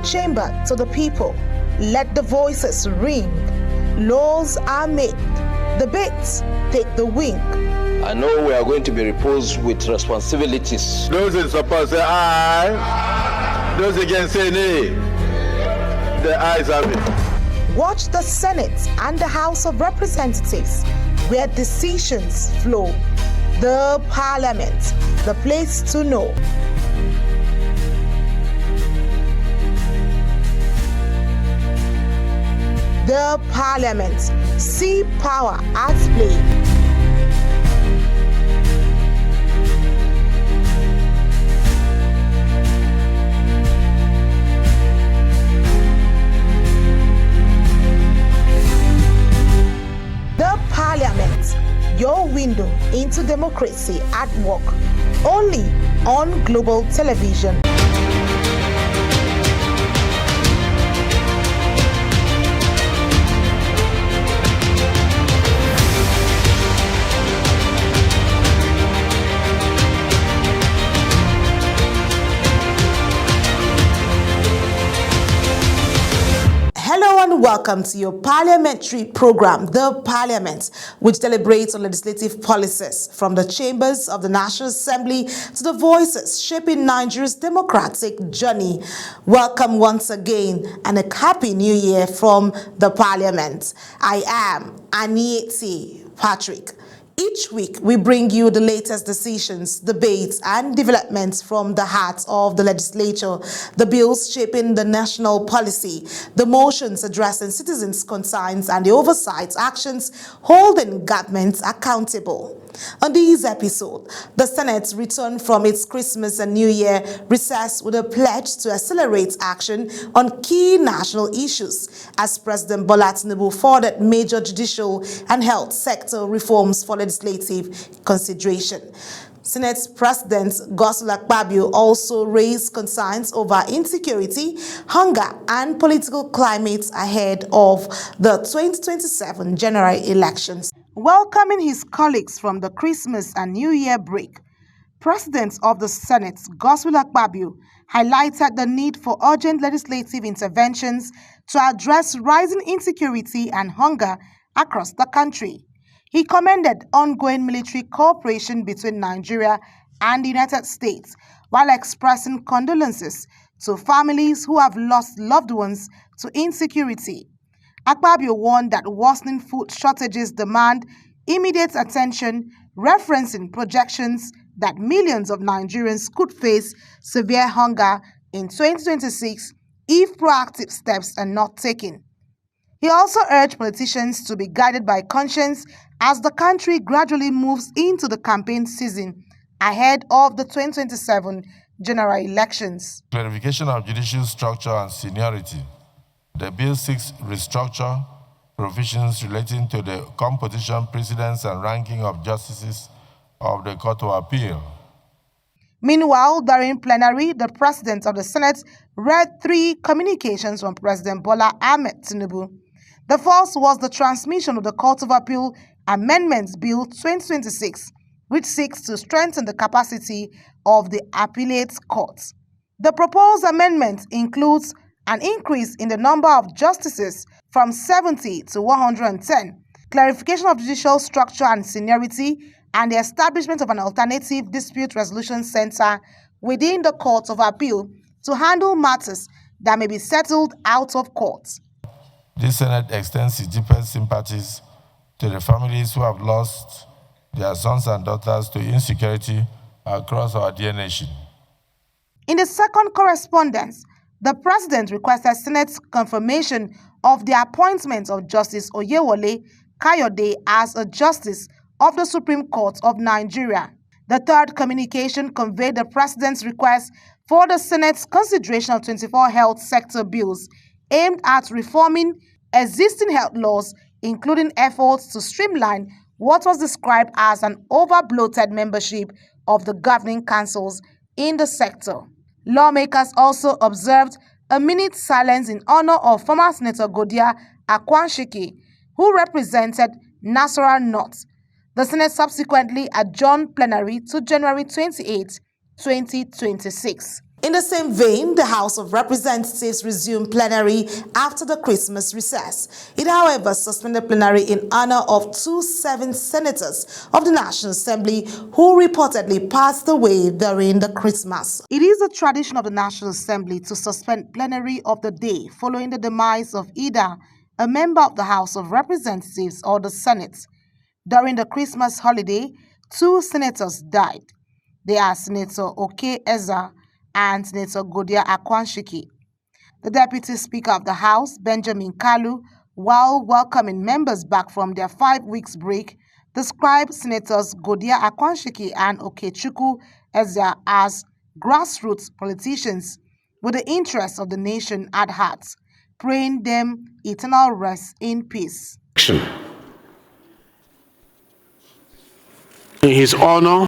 chamber to the people. Let the voices ring. Laws are made. Debates take the wing. I know we are going to be reposed with responsibilities. Those in support say aye. Those against say nay. The ayes have it. Watch the Senate and the House of Representatives, where decisions flow. The Parliament, the place to know. The Parliament, see power at play. The Parliament, your window into democracy at work, only on Global Television. Hello and welcome to your parliamentary program, The Parliament, which deliberates on legislative policies from the chambers of the National Assembly to the voices shaping Nigeria's democratic journey. Welcome once again and a happy new year from the Parliament. I am Anieti Patrick. Each week, we bring you the latest decisions, debates, and developments from the heart of the legislature, the bills shaping the national policy, the motions addressing citizens' concerns, and the oversight actions holding governments accountable. On this episode, the Senate returned from its Christmas and New Year recess with a pledge to accelerate action on key national issues as President Bola Tinubu forwarded major judicial and health sector reforms for legislative consideration. Senate President Godswill Akpabio also raised concerns over insecurity, hunger, and political climate ahead of the 2027 general elections. Welcoming his colleagues from the Christmas and New Year break, President of the Senate, Godswill Akpabio, highlighted the need for urgent legislative interventions to address rising insecurity and hunger across the country. He commended ongoing military cooperation between Nigeria and the United States while expressing condolences to families who have lost loved ones to insecurity. Akpabio warned that worsening food shortages demand immediate attention, referencing projections that millions of Nigerians could face severe hunger in 2026 if proactive steps are not taken. He also urged politicians to be guided by conscience as the country gradually moves into the campaign season ahead of the 2027 general elections. Clarification of judicial structure and seniority. The bill seeks restructure provisions relating to the composition, precedence, and ranking of justices of the Court of Appeal. Meanwhile, during plenary, the President of the Senate read 3 communications from President Bola Ahmed Tinubu. The first was the transmission of the Court of Appeal Amendments Bill 2026, which seeks to strengthen the capacity of the appellate courts. The proposed amendment includes an increase in the number of justices from 70 to 110, clarification of judicial structure and seniority, and the establishment of an alternative dispute resolution center within the Court of Appeal to handle matters that may be settled out of court. This Senate extends its deepest sympathies to the families who have lost their sons and daughters to insecurity across our dear nation. In the second correspondence, the President requested Senate's confirmation of the appointment of Justice Oyewole Kayode as a Justice of the Supreme Court of Nigeria. The third communication conveyed the President's request for the Senate's consideration of 24 health sector bills aimed at reforming existing health laws, including efforts to streamline what was described as an over-bloated membership of the governing councils in the sector. Lawmakers also observed a minute silence in honor of former Senator Godia Akwanshike, who represented Nasarawa North. The Senate subsequently adjourned plenary to January 28, 2026. In the same vein, the House of Representatives resumed plenary after the Christmas recess. It, however, suspended plenary in honor of 7 senators of the National Assembly who reportedly passed away during the Christmas. It is a tradition of the National Assembly to suspend plenary of the day following the demise of either a member of the House of Representatives or the Senate. During the Christmas holiday, 2 senators died. They are Senator Oke Eza and Senator Godia Akwanshiki. The Deputy Speaker of the House, Benjamin Kalu, while welcoming members back from their 5 weeks break, described Senators Godia Akwanshiki and Okechukwu Eza as grassroots politicians with the interests of the nation at heart, praying them eternal rest in peace. In his honor,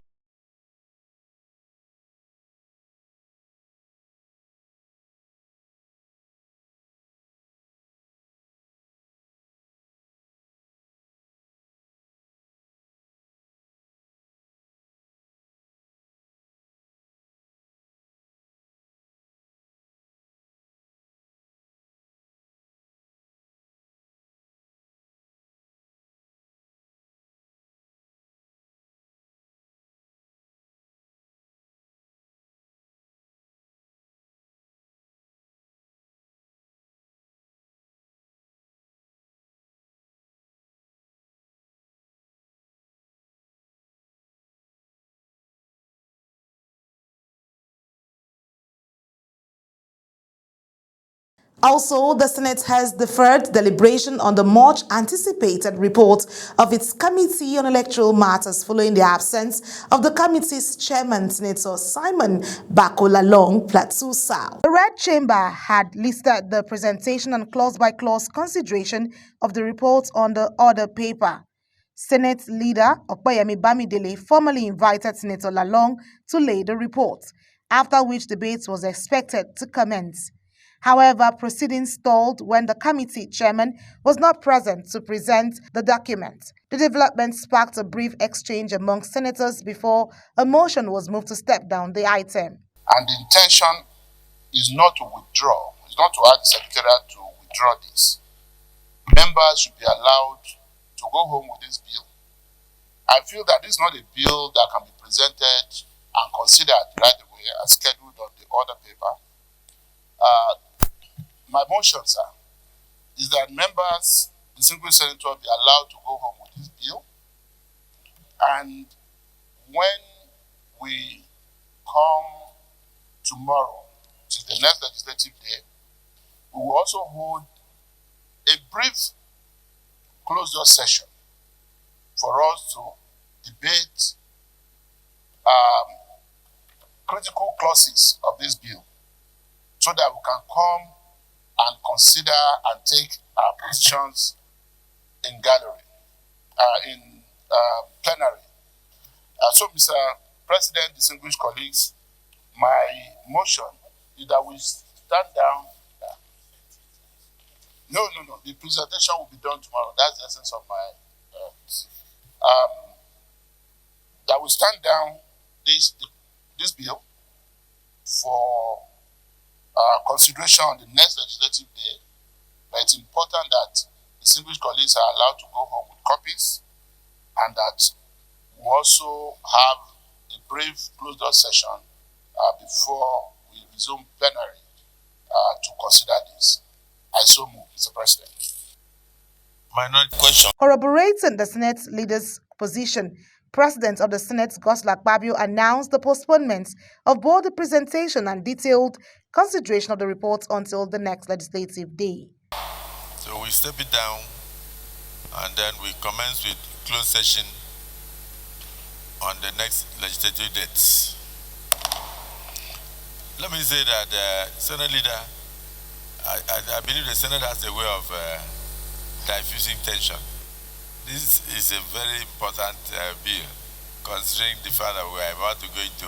Also, the Senate has deferred deliberation on the much-anticipated report of its Committee on Electoral Matters following the absence of the committee's chairman, Senator Simon Bakola Long, Plateau South. The Red Chamber had listed the presentation and clause-by-clause consideration of the report on the order paper. Senate leader Opeyemi Bamidele formally invited Senator Lalong to lay the report, after which debate was expected to commence. However, proceedings stalled when the committee chairman was not present to present the document. The development sparked a brief exchange among senators before a motion was moved to step down the item. And the intention is not to withdraw, it's not to ask the Secretariat to withdraw this. Members should be allowed to go home with this bill. I feel that this is not a bill that can be presented and considered right away as scheduled on the order paper. My motion, sir, is that members, distinguished senators, be allowed to go home with this bill. And when we come tomorrow, which is the next legislative day, we will also hold a brief closed-door session for us to debate critical clauses of this bill so that we can come and consider and take our positions in plenary. So, Mr. President, distinguished colleagues, my motion is that we stand down. No. The presentation will be done tomorrow. That's the essence of my. That we stand down this bill for consideration on the next legislative day. But it's important that distinguished colleagues are allowed to go home with copies, and that we also have a brief closed-door session before we resume plenary to consider this. I so move, Mr. President. Minority question. Corroborating the Senate leader's position, President of the Senate, Godsluck Babio, announced the postponement of both the presentation and detailed consideration of the report until the next legislative day. So we step it down and then we commence with closed session on the next legislative date. Let me say that Senate leader, I believe the Senate has a way of diffusing tension. This is a very important bill, considering the fact that we are about to go into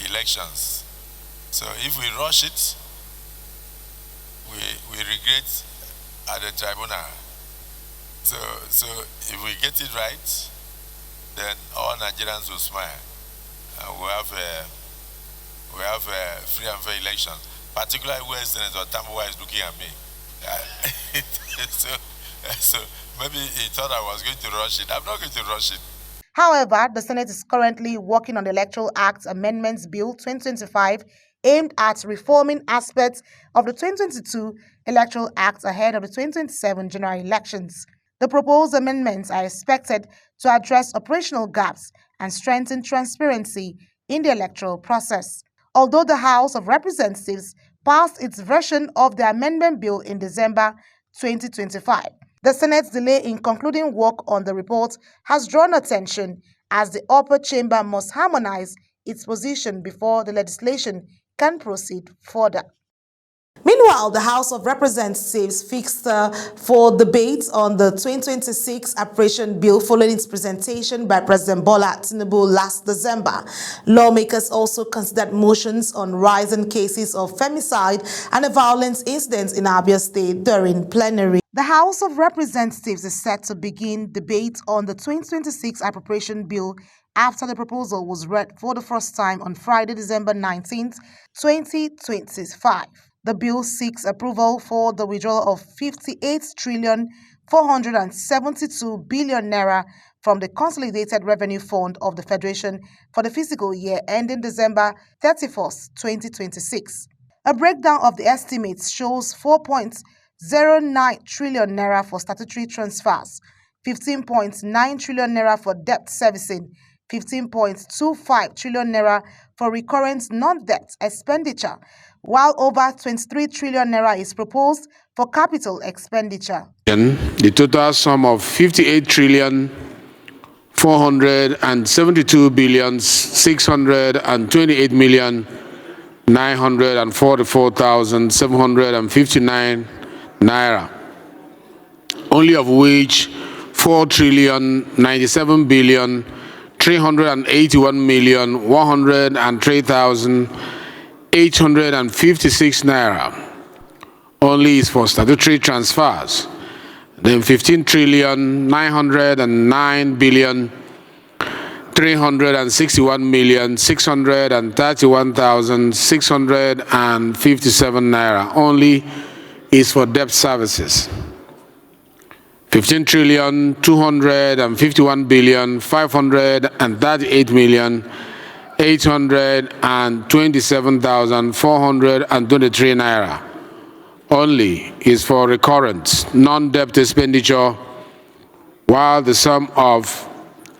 elections. So if we rush it, we regret at the tribunal. So if we get it right, then all Nigerians will smile, and we'll have we have free and fair elections, particularly where Senator Tambuwa is looking at me. So maybe he thought I was going to rush it. I'm not going to rush it. However, the Senate is currently working on the Electoral Act Amendments Bill 2025 aimed at reforming aspects of the 2022 Electoral Act ahead of the 2027 general elections. The proposed amendments are expected to address operational gaps and strengthen transparency in the electoral process. Although the House of Representatives passed its version of the amendment bill in December 2025, the Senate's delay in concluding work on the report has drawn attention as the upper chamber must harmonize its position before the legislation can proceed further. Meanwhile, the House of Representatives fixed for debate on the 2026 Appropriation Bill following its presentation by President Bola Tinubu last December. Lawmakers also considered motions on rising cases of femicide and violence incidents in Abia State during plenary. The House of Representatives is set to begin debate on the 2026 Appropriation Bill after the proposal was read for the first time on Friday, December 19, 2025. The bill seeks approval for the withdrawal of 58,472 billion naira from the Consolidated Revenue Fund of the Federation for the fiscal year ending December 31, 2026. A breakdown of the estimates shows 4.09 trillion naira for statutory transfers, 15.9 trillion naira for debt servicing, 15.25 trillion naira for recurrent non-debt expenditure, while over 23 trillion naira is proposed for capital expenditure. The total sum of 58,472,628,944,759 naira, only of which 4,097,381,103,856 naira only is for statutory transfers. Then 15,909,361,631,657 naira only is for debt services. 15,251,538,827,423 naira only is for recurrent non-debt expenditure, while the sum of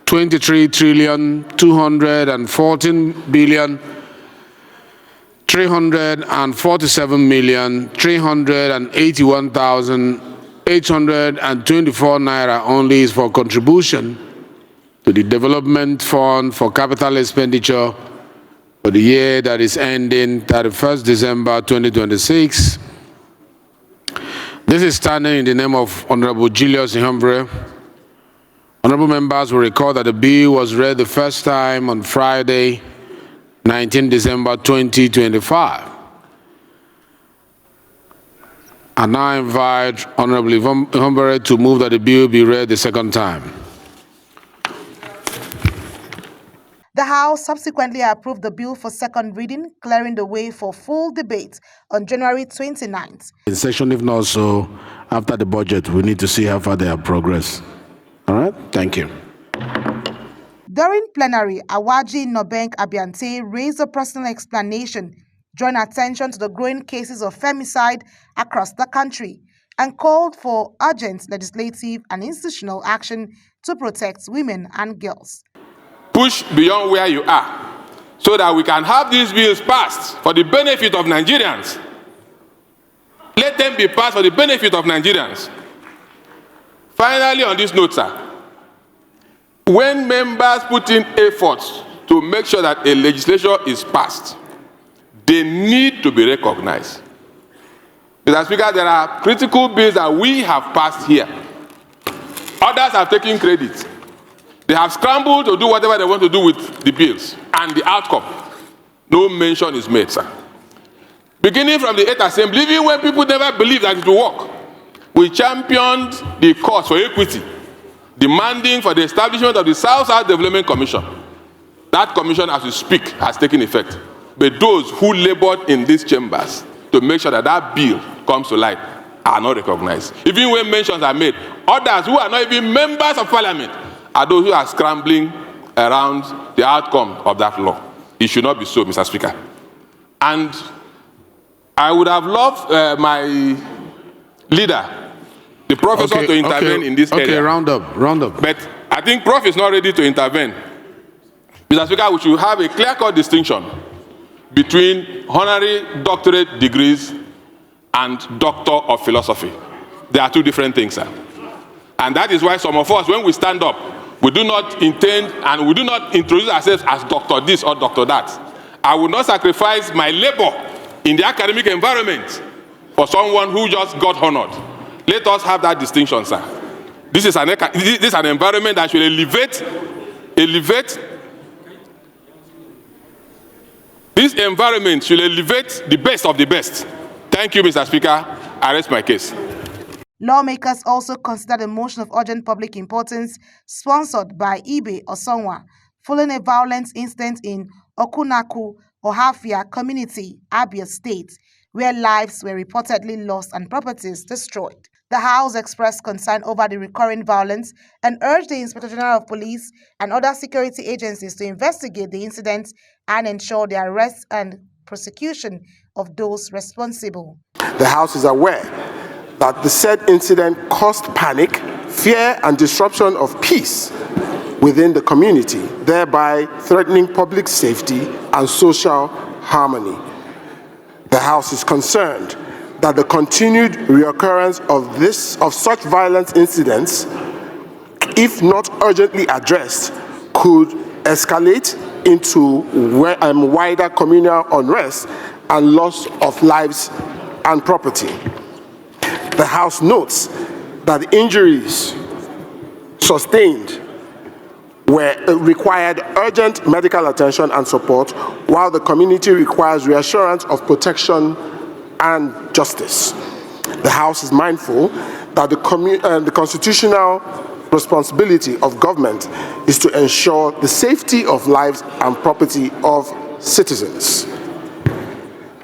23,214,347,381,824 naira only is for contribution to the Development Fund for Capital Expenditure for the year that is ending 31st December 2026. This is standing in the name of Honorable Julius Ihumbre. Honorable members will recall that the bill was read the first time on Friday, 19 December 2025. I now invite Honorable Ihumbre to move that the bill be read the second time. The House subsequently approved the bill for second reading, clearing the way for full debate on January 29th. In session, if not so, after the budget, we need to see how far they have progressed. All right? Thank you. During plenary, Awaji Nobenk Abiante raised a personal explanation, drawing attention to the growing cases of femicide across the country, and called for urgent legislative and institutional action to protect women and girls. Push beyond where you are so that we can have these bills passed for the benefit of Nigerians. Let them be passed for the benefit of Nigerians. Finally, on this note, sir, when members put in efforts to make sure that a legislation is passed, they need to be recognized. Mr. Speaker, there are critical bills that we have passed here. Others have taken credit. They have scrambled to do whatever they want to do with the bills, and the outcome, no mention is made, sir. Beginning from the 8th Assembly, even when people never believed that it will work, we championed the cause for equity, demanding for the establishment of the South-South Development Commission. That commission, as we speak, has taken effect. but those who labored in these chambers to make sure that that bill comes to light are not recognized. Even when mentions are made, others who are not even members of parliament are those who are scrambling around the outcome of that law. It should not be so, Mr. Speaker. And I would have loved my leader, the professor, to intervene in this area. Okay, round up. But I think Prof is not ready to intervene. Mr. Speaker, we should have a clear-cut distinction between honorary doctorate degrees and doctor of philosophy. They are two different things, sir. And that is why some of us, when we stand up, we do not intend and we do not introduce ourselves as doctor this or doctor that. I will not sacrifice my labor in the academic environment for someone who just got honored. Let us have that distinction, sir. This is an environment that should elevate. This environment should elevate the best of the best. Thank you, Mr. Speaker. I rest my case. Lawmakers also considered a motion of urgent public importance sponsored by Ibe Osonwa following a violent incident in Okunaku, Ohafia community, Abia State, where lives were reportedly lost and properties destroyed. The House expressed concern over the recurring violence and urged the Inspector General of Police and other security agencies to investigate the incident and ensure the arrest and prosecution of those responsible. The House is aware that the said incident caused panic, fear, and disruption of peace within the community, thereby threatening public safety and social harmony. The House is concerned that the continued reoccurrence of such violent incidents, if not urgently addressed, could escalate into wider communal unrest and loss of lives and property. The House notes that the injuries sustained required urgent medical attention and support, while the community requires reassurance of protection and justice. The House is mindful that the constitutional responsibility of government is to ensure the safety of lives and property of citizens.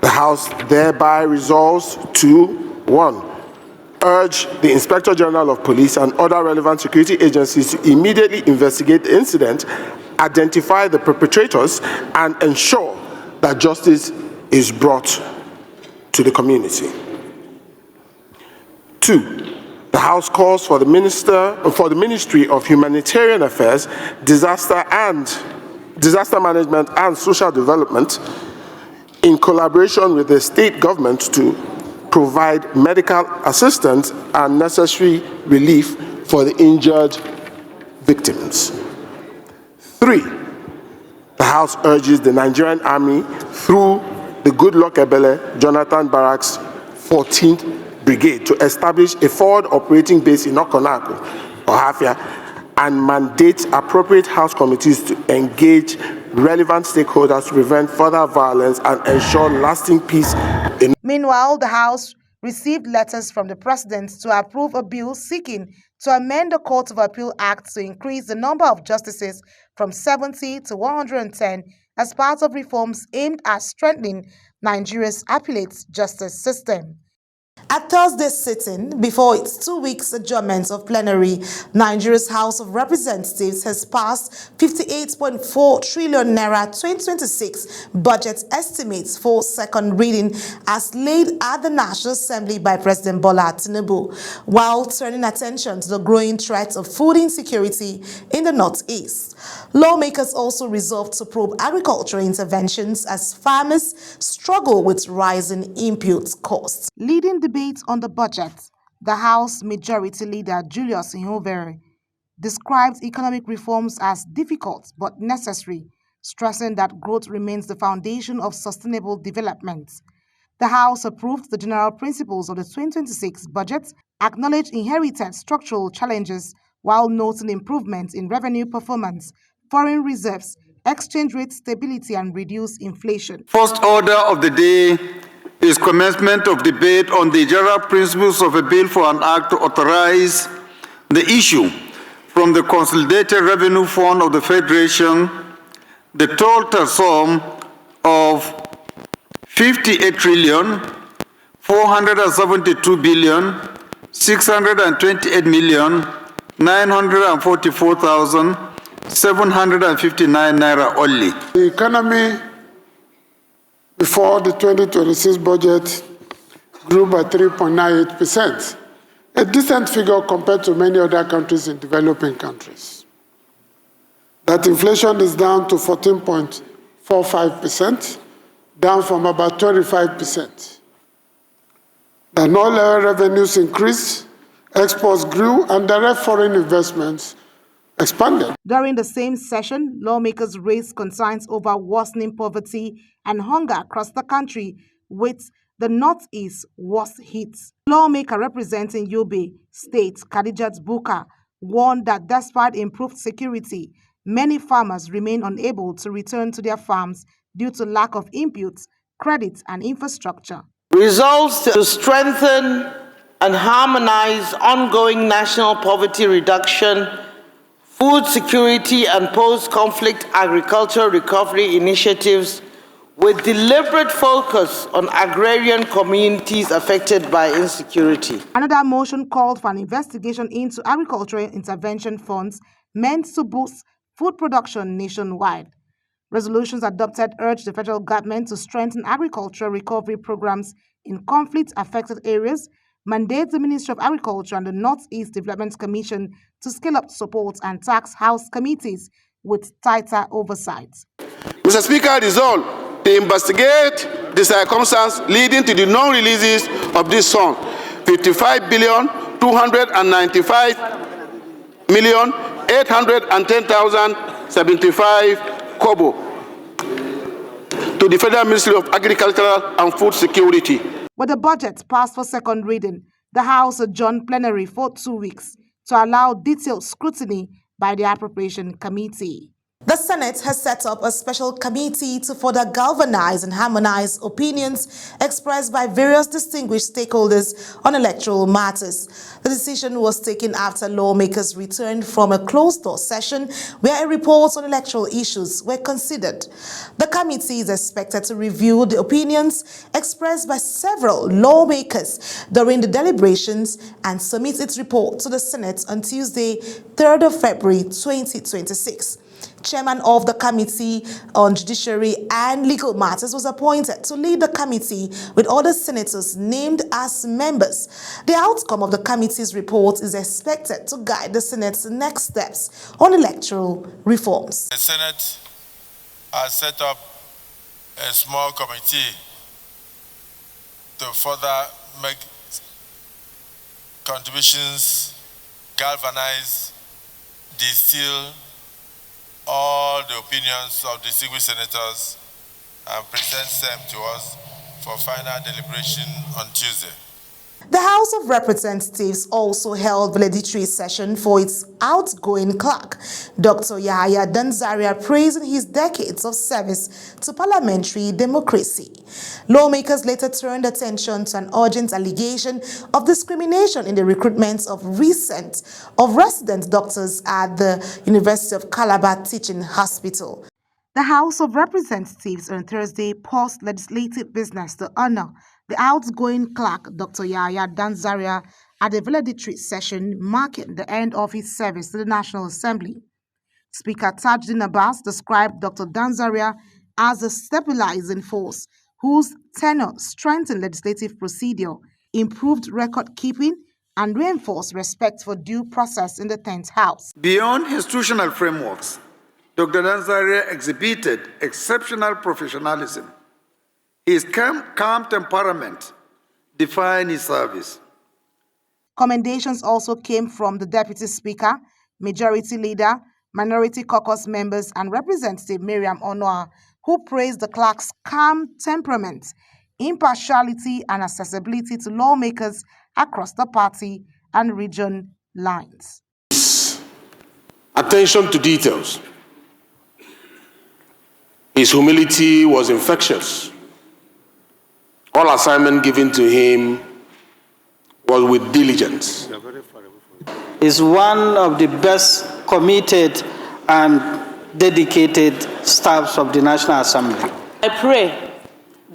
The House thereby resolves to 1. Urge the Inspector General of Police and other relevant security agencies to immediately investigate the incident, identify the perpetrators, and ensure that justice is brought to the community. 2. The House calls for the Ministry of Humanitarian Affairs, Disaster Management and Social Development, in collaboration with the state government, to provide medical assistance and necessary relief for the injured victims. 3. The House urges the Nigerian Army, through the Goodluck Ebele Jonathan Barracks 14th Brigade, to establish a forward operating base in Okunaku, Ohafia, and mandate appropriate House committees to engage relevant stakeholders to prevent further violence and ensure lasting peace. Meanwhile, the House received letters from the President to approve a bill seeking to amend the Court of Appeal Act to increase the number of justices from 70 to 110 as part of reforms aimed at strengthening Nigeria's appellate justice system. At Thursday's sitting, before its 2 weeks adjournment of plenary, Nigeria's House of Representatives has passed 58.4 trillion naira 2026 budget estimates for second reading as laid at the National Assembly by President Bola Tinubu, while turning attention to the growing threat of food insecurity in the Northeast. Lawmakers also resolved to probe agricultural interventions as farmers struggle with rising input costs. Leading debate on the budget, the House Majority Leader Julius Ihovere described economic reforms as difficult but necessary, stressing that growth remains the foundation of sustainable development. The House approved the general principles of the 2026 budget, acknowledged inherited structural challenges while noting improvements in revenue performance, foreign reserves, exchange rate stability, and reduced inflation. First order of the day is commencement of debate on the general principles of a bill for an act to authorize the issue from the Consolidated Revenue Fund of the Federation the total sum of 58 trillion 472 billion 628 million 944,759 naira only. The economy before the 2026 budget grew by 3.98%, a decent figure compared to many other countries in developing countries. That inflation is down to 14.45%, down from about 25%. The non-oil revenues increased, exports grew, and direct foreign investments expanded. During the same session, lawmakers raised concerns over worsening poverty and hunger across the country, with the Northeast worst hit. Lawmaker representing Yobe State, Khadijat Buka, warned that despite improved security, many farmers remain unable to return to their farms due to lack of inputs, credit, and infrastructure. Results to strengthen and harmonize ongoing national poverty reduction, food security, and post-conflict agricultural recovery initiatives with deliberate focus on agrarian communities affected by insecurity. Another motion called for an investigation into agricultural intervention funds meant to boost food production nationwide. Resolutions adopted urge the federal government to strengthen agricultural recovery programs in conflict-affected areas, mandate the Ministry of Agriculture and the Northeast Development Commission to scale up support and tax house committees with tighter oversight. Mr. Speaker, resolved to investigate the circumstances leading to the non-releases of this sum, 55,295,810,075 kobo, to the Federal Ministry of Agriculture and Food Security. With the budget passed for second reading, the House adjourned plenary for 2 weeks to allow detailed scrutiny by the Appropriation Committee. The Senate has set up a special committee to further galvanize and harmonize opinions expressed by various distinguished stakeholders on electoral matters. The decision was taken after lawmakers returned from a closed-door session where reports on electoral issues were considered. The committee is expected to review the opinions expressed by several lawmakers during the deliberations and submit its report to the Senate on Tuesday, 3rd of February 2026. Chairman of the Committee on Judiciary and Legal Matters was appointed to lead the committee with other senators named as members. The outcome of the committee's report is expected to guide the Senate's next steps on electoral reforms. The Senate has set up a small committee to further make contributions, galvanize, distill all the opinions of distinguished senators and present them to us for final deliberation on Tuesday. The House of Representatives also held valedictory session for its outgoing clerk, Dr. Yahya Danzaria, praising his decades of service to parliamentary democracy. Lawmakers later turned attention to an urgent allegation of discrimination in the recruitment of resident doctors at the University of Calabar Teaching Hospital. The House of Representatives on Thursday paused legislative business to honor the outgoing clerk, Dr. Yahya Danzaria, at a valedictory session marking the end of his service to the National Assembly. Speaker Tajuddin Abbas described Dr. Danzaria as a stabilizing force whose tenure strengthened legislative procedure, improved record-keeping, and reinforced respect for due process in the 10th House. Beyond institutional frameworks, Dr. Danzaria exhibited exceptional professionalism. His calm temperament defined his service. Commendations also came from the Deputy Speaker, Majority Leader, Minority Caucus members, and Representative Miriam Onoa, who praised the clerk's calm temperament, impartiality, and accessibility to lawmakers across the party and region lines. Attention to details. His humility was infectious. All assignment given to him was with diligence. Is one of the best committed and dedicated staffs of the National Assembly. I pray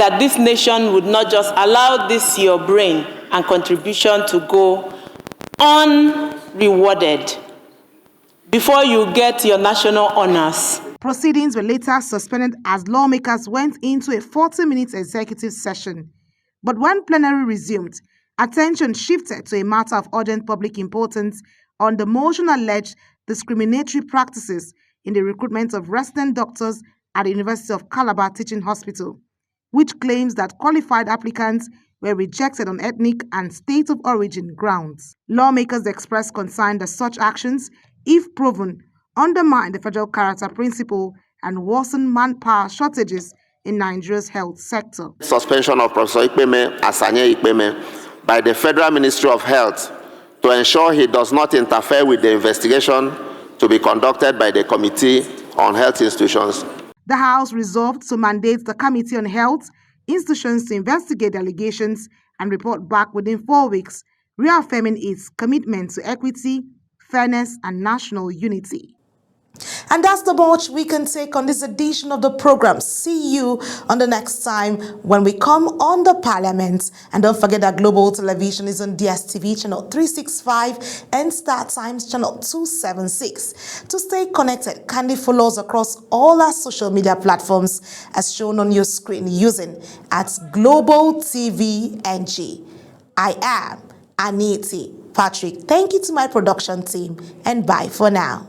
that this nation would not just allow this your brain and contribution to go unrewarded before you get your national honors. Proceedings were later suspended as lawmakers went into a 40-minute executive session. But when plenary resumed, attention shifted to a matter of urgent public importance on the motion alleged discriminatory practices in the recruitment of resident doctors at the University of Calabar Teaching Hospital, which claims that qualified applicants were rejected on ethnic and state of origin grounds. Lawmakers expressed concern that such actions, if proven, undermine the federal character principle and worsen manpower shortages in Nigeria's health sector. Suspension of Professor Ikpeme Asanye Ikpeme by the Federal Ministry of Health to ensure he does not interfere with the investigation to be conducted by the Committee on Health Institutions. The House resolved to mandate the Committee on Health Institutions to investigate the allegations and report back within 4 weeks, reaffirming its commitment to equity, fairness, and national unity. And that's the much we can take on this edition of the program. See you on the next time when we come on the Parliament. And don't forget that Global Television is on DSTV channel 365 and Star Times channel 276. To stay connected, kindly follow us across all our social media platforms as shown on your screen using @Global TV NG. I am Aniti Patrick. Thank you to my production team and bye for now.